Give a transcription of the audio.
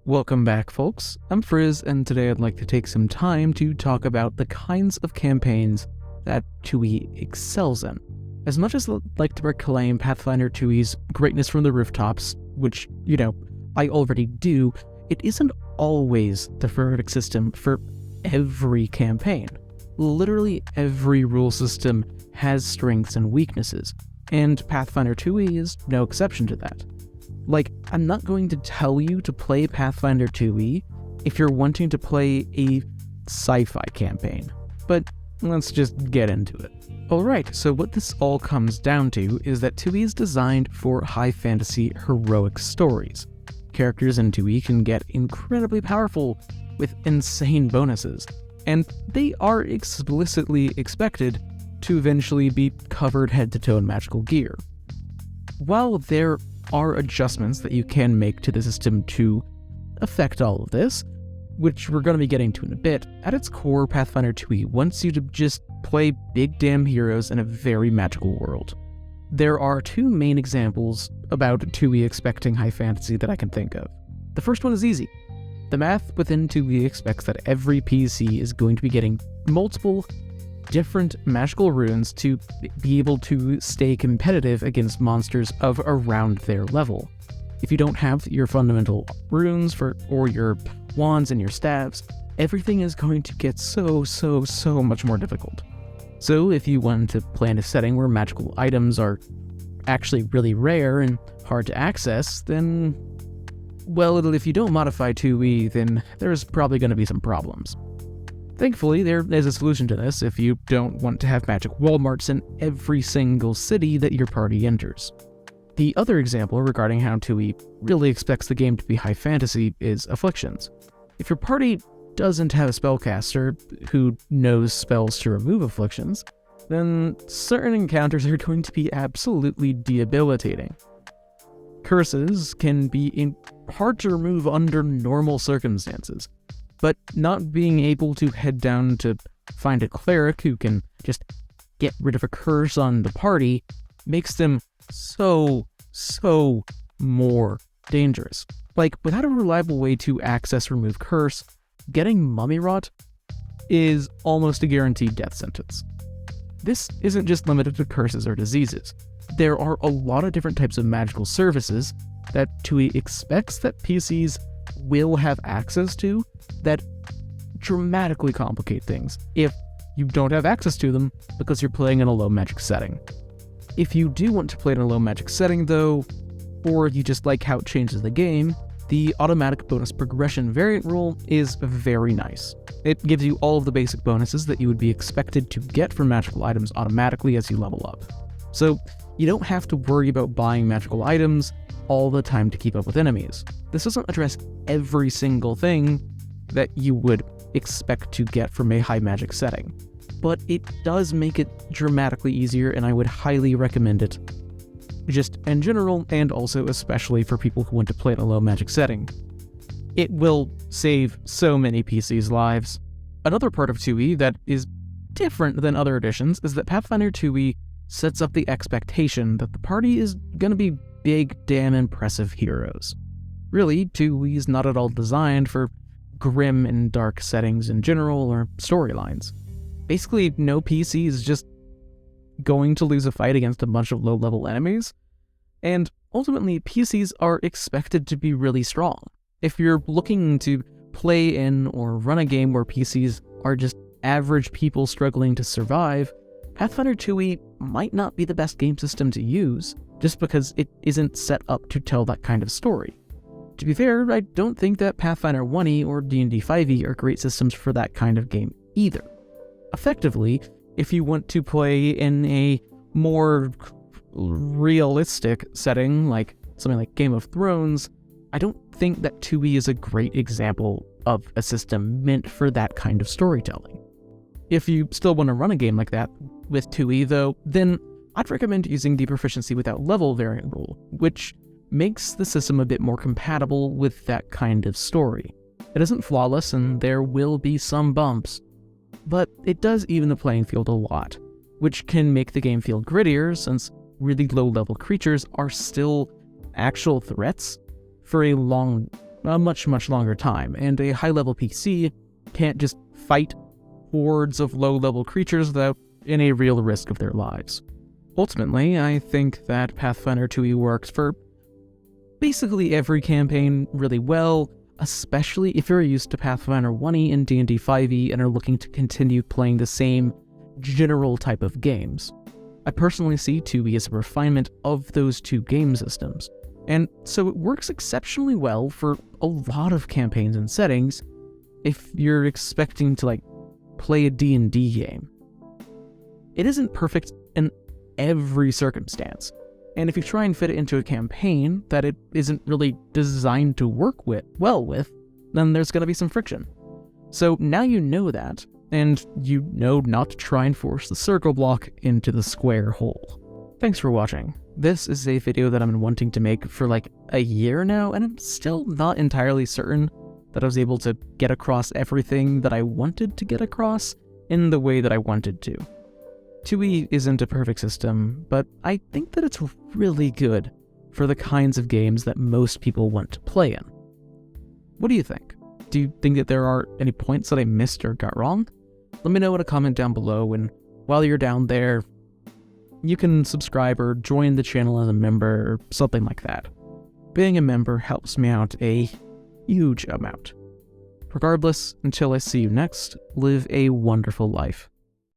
Welcome back, folks. I'm Frizz, and today I'd like to take some time to talk about the kinds of campaigns that 2E excels in. As much as I'd like to proclaim Pathfinder 2E's greatness from the rooftops, which, I already do, it isn't always the perfect system for every campaign. Literally every rule system has strengths and weaknesses, and Pathfinder 2E is no exception to that. I'm not going to tell you to play Pathfinder 2E if you're wanting to play a sci-fi campaign, but let's just get into it. Alright, so what this all comes down to is that 2E is designed for high fantasy heroic stories. Characters in 2E can get incredibly powerful with insane bonuses, and they are explicitly expected to eventually be covered head to toe in magical gear. While there are adjustments that you can make to the system to affect all of this, which we're going to be getting to in a bit, at its core, Pathfinder 2E wants you to just play big damn heroes in a very magical world. There are two main examples about 2E expecting high fantasy that I can think of. The first one is easy. The math within 2E expects that every PC is going to be getting multiple different magical runes to be able to stay competitive against monsters of around their level. If you don't have your fundamental runes or your wands and your staves, everything is going to get so much more difficult. So if you want to plan a setting where magical items are actually really rare and hard to access, then, well, if you don't modify 2E, then there's probably going to be some problems. Thankfully, there is a solution to this if you don't want to have magic Walmarts in every single city that your party enters. The other example regarding how 2E really expects the game to be high fantasy is afflictions. If your party doesn't have a spellcaster who knows spells to remove afflictions, then certain encounters are going to be absolutely debilitating. Curses can be hard to remove under normal circumstances, but not being able to head down to find a cleric who can just get rid of a curse on the party makes them so more dangerous. Without a reliable way to access remove curse, getting mummy rot is almost a guaranteed death sentence. This isn't just limited to curses or diseases. There are a lot of different types of magical services that 2E expects that PCs will have access to that dramatically complicate things if you don't have access to them because you're playing in a low magic setting. If you do want to play in a low magic setting though, or you just like how it changes the game, the automatic bonus progression variant rule is very nice. It gives you all of the basic bonuses that you would be expected to get from magical items automatically as you level up. So you don't have to worry about buying magical items all the time to keep up with enemies. This doesn't address every single thing that you would expect to get from a high magic setting, but it does make it dramatically easier, and I would highly recommend it, just in general, and also especially for people who want to play in a low magic setting. It will save so many PCs' lives. Another part of 2E that is different than other editions is that Pathfinder 2E sets up the expectation that the party is going to be big damn impressive heroes. Really, 2E is not at all designed for grim and dark settings in general or storylines. Basically, no PC is just going to lose a fight against a bunch of low-level enemies, and ultimately PCs are expected to be really strong. If you're looking to play in or run a game where PCs are just average people struggling to survive, Pathfinder 2E might not be the best game system to use, just because it isn't set up to tell that kind of story. To be fair, I don't think that Pathfinder 1E or D&D 5E are great systems for that kind of game either. Effectively, if you want to play in a more realistic setting, like something like Game of Thrones, I don't think that 2E is a great example of a system meant for that kind of storytelling. If you still want to run a game like that with 2E though, then I'd recommend using the proficiency without level variant rule, which makes the system a bit more compatible with that kind of story. It isn't flawless and there will be some bumps, but it does even the playing field a lot, which can make the game feel grittier since really low-level creatures are still actual threats for a long a much, much longer time, and a high-level PC can't just fight hordes of low-level creatures without any real risk of their lives. Ultimately, I think that Pathfinder 2e works for basically every campaign really well, especially if you're used to Pathfinder 1e and D&D 5e and are looking to continue playing the same general type of games. I personally see 2e as a refinement of those two game systems, and so it works exceptionally well for a lot of campaigns and settings if you're expecting to, play a D&D game. It isn't perfect in every circumstance, and if you try and fit it into a campaign that it isn't really designed to work well with, then there's going to be some friction. So now you know that, and you know not to try and force the circle block into the square hole. Thanks for watching. This is a video that I've been wanting to make for a year now, and I'm still not entirely certain that I was able to get across everything that I wanted to get across in the way that I wanted to. 2e isn't a perfect system, but I think that it's really good for the kinds of games that most people want to play in. What do you think? Do you think that there are any points that I missed or got wrong? Let me know in a comment down below, and while you're down there, you can subscribe or join the channel as a member or something like that. Being a member helps me out a huge amount. Regardless, until I see you next, live a wonderful life.